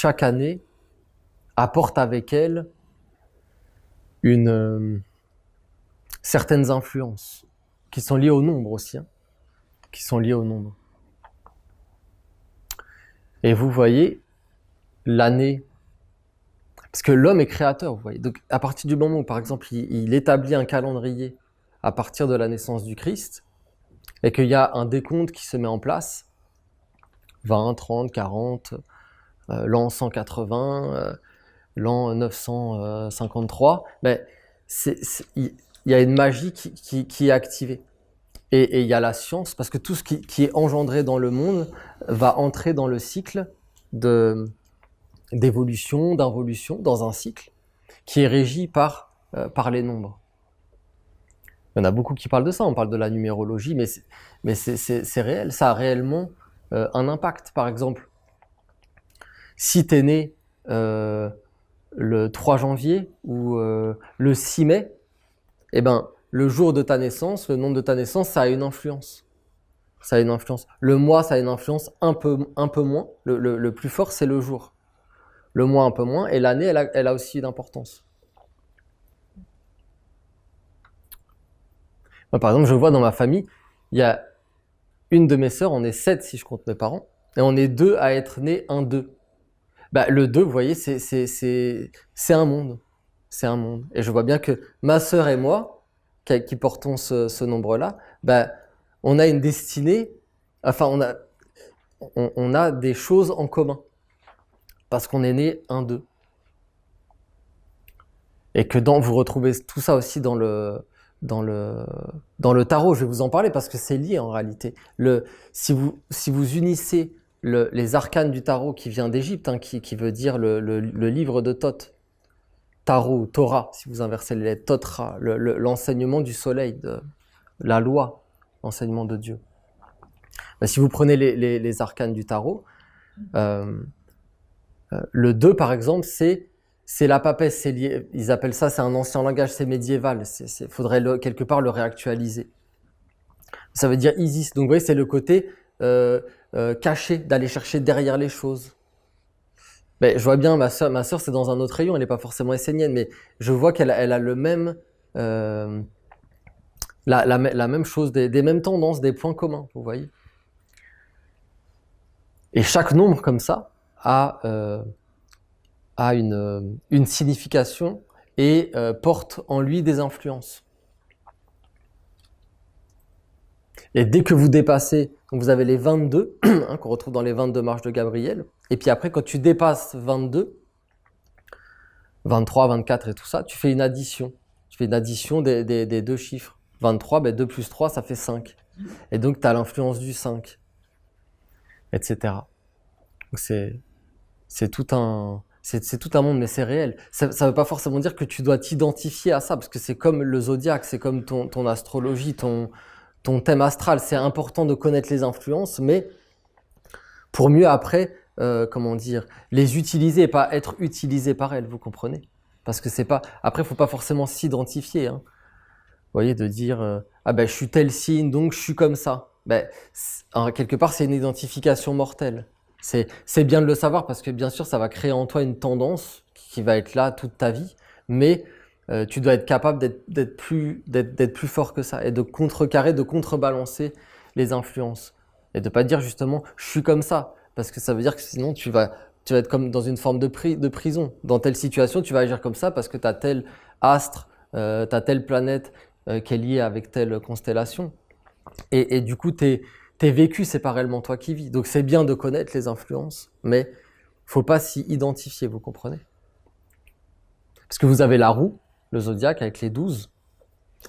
chaque année apporte avec elle certaines influences qui sont liées au nombre aussi, hein, qui sont liées au nombre. Et vous voyez, l'année, parce que l'homme est créateur, vous voyez. Donc, à partir du moment où, par exemple, il établit un calendrier à partir de la naissance du Christ, et qu'il y a un décompte qui se met en place, 20, 30, 40, l'an 180, l'an 953, mais il y a une magie qui est activée. Et il y a la science, parce que tout ce qui est engendré dans le monde va entrer dans le cycle d'évolution, d'involution, dans un cycle qui est régi par les nombres. Il y en a beaucoup qui parlent de ça, on parle de la numérologie, mais c'est réel, ça a réellement un impact. Par exemple, si tu es né le 3 janvier ou le 6 mai, eh ben, le jour de ta naissance, le nombre de ta naissance, ça a une influence. Ça a une influence. Le mois, ça a une influence un peu moins. Le plus fort, c'est le jour. Le mois, un peu moins. Et l'année, elle a aussi une importance. Moi, par exemple, je vois dans ma famille, il y a une de mes sœurs, on est 7 si je compte mes parents, et on est 2 à être nés un 2. Bah, le 2, vous voyez, c'est un monde. C'est un monde. Et je vois bien que ma sœur et moi, qui portons ce nombre-là, bah, on a une destinée, enfin, on a des choses en commun. Parce qu'on est né un 2. Et que vous retrouvez tout ça aussi dans le tarot. Je vais vous en parler parce que c'est lié en réalité. Si vous unissez les arcanes du tarot qui vient d'Égypte, hein, qui veut dire le livre de Thoth, tarot, Torah, si vous inversez les lettres, Thoth-Ra, l'enseignement du soleil, la loi, l'enseignement de Dieu. Ben, si vous prenez les arcanes du tarot, le 2 par exemple, c'est la papesse, ils appellent ça, c'est un ancien langage, c'est médiéval, il faudrait quelque part le réactualiser. Ça veut dire Isis, donc vous voyez, c'est le côté caché, d'aller chercher derrière les choses. Ben, je vois bien, ma sœur c'est dans un autre rayon, elle n'est pas forcément essénienne, mais je vois qu'elle a le même, la même chose, des mêmes tendances, des points communs, vous voyez. Et chaque nombre comme ça a une signification et porte en lui des influences. Et dès que vous dépassez, donc vous avez les 22, hein, qu'on retrouve dans les 22 marches de Gabriel, et puis après quand tu dépasses 22, 23, 24 et tout ça, tu fais une addition. Tu fais une addition des deux chiffres. 23, ben 2 plus 3, ça fait 5. Et donc tu as l'influence du 5, etc. Donc c'est tout un monde, mais c'est réel. Ça ne veut pas forcément dire que tu dois t'identifier à ça, parce que c'est comme le zodiaque, c'est comme ton astrologie, ton thème astral. C'est important de connaître les influences, mais pour mieux après, les utiliser et pas être utilisé par elles, vous comprenez? Parce que c'est pas. Après, il ne faut pas forcément s'identifier. Hein. Vous voyez, de dire ah ben je suis tel signe, donc je suis comme ça. Ben, quelque part, c'est une identification mortelle. C'est bien de le savoir parce que bien sûr, ça va créer en toi une tendance qui va être là toute ta vie, mais tu dois être capable d'être plus fort que ça et de contrecarrer, de contrebalancer les influences. Et de pas dire justement je suis comme ça, parce que ça veut dire que sinon tu vas être comme dans une forme de prison. Dans telle situation, tu vas agir comme ça parce que tu as tel astre, tu as telle planète qui est liée avec telle constellation. Et du coup, t'es vécu, c'est pas réellement toi qui vis. Donc c'est bien de connaître les influences, mais faut pas s'y identifier, vous comprenez? Parce que vous avez la roue, le zodiaque avec les 12,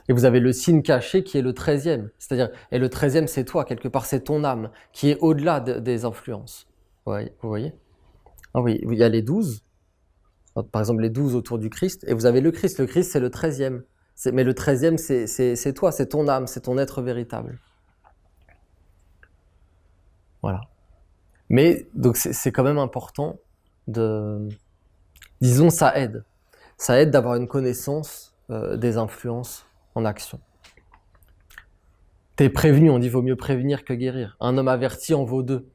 et vous avez le signe caché qui est le 13e. C'est-à-dire, et le 13e, c'est toi, quelque part, c'est ton âme, qui est au-delà des influences. Ouais, vous voyez? Ah oui, il y a les 12, par exemple les 12 autour du Christ, et vous avez le Christ. Le Christ, c'est le 13e. Mais le 13e, c'est toi, c'est ton âme, c'est ton être véritable. Voilà. Mais donc c'est quand même important disons, ça aide. Ça aide d'avoir une connaissance des influences en action. T'es prévenu, on dit vaut mieux prévenir que guérir. Un homme averti en vaut deux.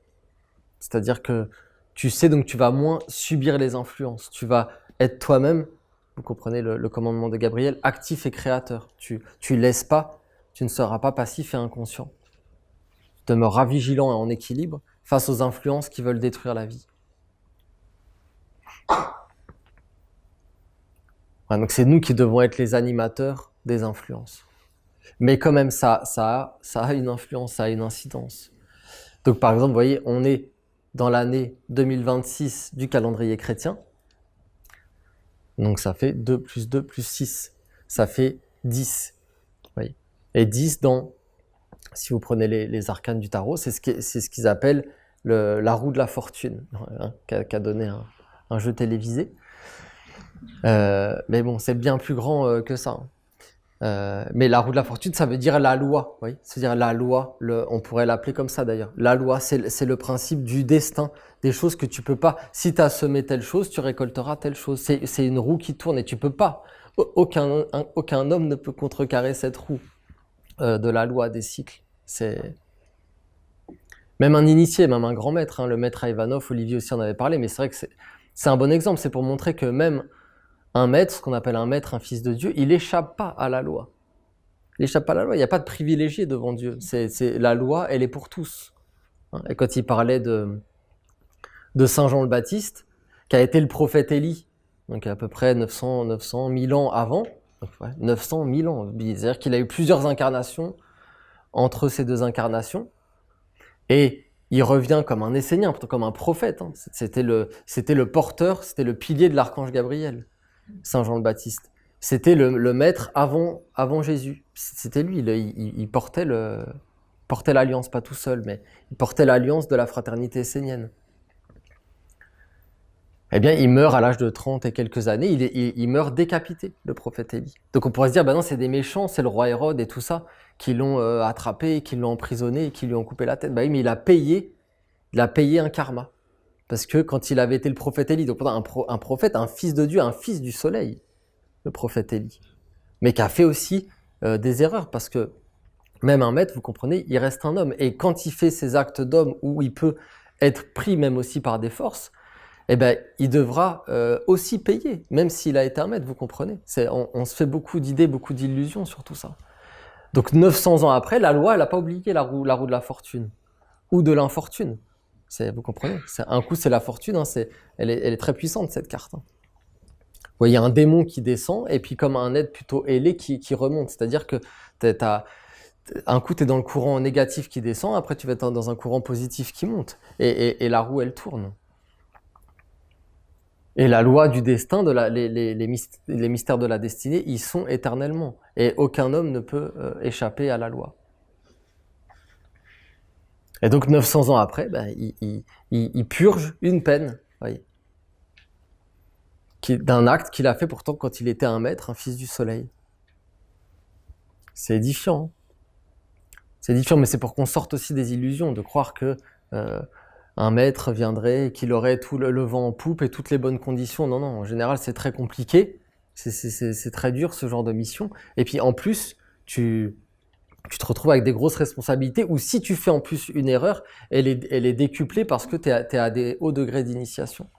C'est-à-dire que Tu sais, donc tu vas moins subir les influences. Tu vas être toi-même, vous comprenez le commandement de Gabriel, actif et créateur. Tu laisses pas, tu ne seras pas passif et inconscient. Tu demeureras vigilant et en équilibre face aux influences qui veulent détruire la vie. Voilà, donc c'est nous qui devons être les animateurs des influences. Mais quand même, ça a une influence, ça a une incidence. Donc par exemple, vous voyez, on est dans l'année 2026 du calendrier chrétien. Donc ça fait 2 plus 2 plus 6. Ça fait 10. Vous voyez. Et 10 si vous prenez les arcanes du tarot, c'est ce qu'ils appellent la roue de la fortune, hein, qu'a donné un jeu télévisé. Mais bon, c'est bien plus grand que ça. Mais la roue de la fortune, ça veut dire la loi. Oui, c'est-à-dire la loi, on pourrait l'appeler comme ça d'ailleurs. La loi, c'est le principe du destin, des choses que tu peux pas. Si tu as semé telle chose, tu récolteras telle chose. C'est une roue qui tourne et tu peux pas. Aucun homme ne peut contrecarrer cette roue de la loi des cycles. C'est même un initié, même un grand maître, hein, le maître Ivanov, Olivier aussi en avait parlé, mais c'est vrai que c'est un bon exemple. C'est pour montrer que même un maître, ce qu'on appelle un maître, un fils de Dieu, il n'échappe pas à la loi. Il n'échappe pas à la loi. Il n'y a pas de privilégié devant Dieu. La loi, elle est pour tous. Et quand il parlait de Saint Jean le Baptiste, qui a été le prophète Élie, donc à peu près 900 1000 ans avant, donc ouais, 900 1000 ans, c'est-à-dire qu'il a eu plusieurs incarnations entre ces deux incarnations, et il revient comme un essénien, plutôt comme un prophète. Hein. C'était le porteur, c'était le pilier de l'archange Gabriel, Saint Jean le Baptiste. C'était le maître avant Jésus. C'était lui, il portait l'alliance, pas tout seul, mais il portait l'alliance de la fraternité essénienne. Eh bien, il meurt à l'âge de 30 et quelques années, il meurt décapité, le prophète Élie. Donc on pourrait se dire, non, c'est des méchants, c'est le roi Hérode et tout ça, qui l'ont attrapé, qui l'ont emprisonné, oui, mais il a payé un karma. Parce que quand il avait été le prophète Élie, donc un prophète, un fils de Dieu, un fils du soleil, le prophète Élie, mais qui a fait aussi des erreurs, parce que même un maître, vous comprenez, il reste un homme. Et quand il fait ses actes d'homme, où il peut être pris même aussi par des forces, il devra aussi payer, même s'il a été un maître, vous comprenez. On se fait beaucoup d'idées, beaucoup d'illusions sur tout ça. Donc 900 ans après, la loi, elle n'a pas oublié la roue de la fortune, ou de l'infortune. Vous comprenez. Un coup, c'est la fortune, hein, elle est très puissante, cette carte. Hein. Vous voyez, il y a un démon qui descend, et puis comme un être plutôt ailé qui remonte. C'est-à-dire que un coup, tu es dans le courant négatif qui descend, après tu vas être dans un courant positif qui monte. Et la roue, elle tourne. Et la loi du destin, les mystères de la destinée, ils sont éternellement. Et aucun homme ne peut échapper à la loi. Et donc 900 ans après, il purge une peine, voyez, d'un acte qu'il a fait pourtant quand il était un maître, un fils du soleil. C'est édifiant. Hein. C'est édifiant, mais c'est pour qu'on sorte aussi des illusions, de croire que un maître viendrait et qu'il aurait tout le vent en poupe et toutes les bonnes conditions. Non, en général, c'est très compliqué. C'est très dur, ce genre de mission. Et puis, en plus, tu te retrouves avec des grosses responsabilités, ou si tu fais en plus une erreur, elle est décuplée parce que tu es à des hauts degrés d'initiation.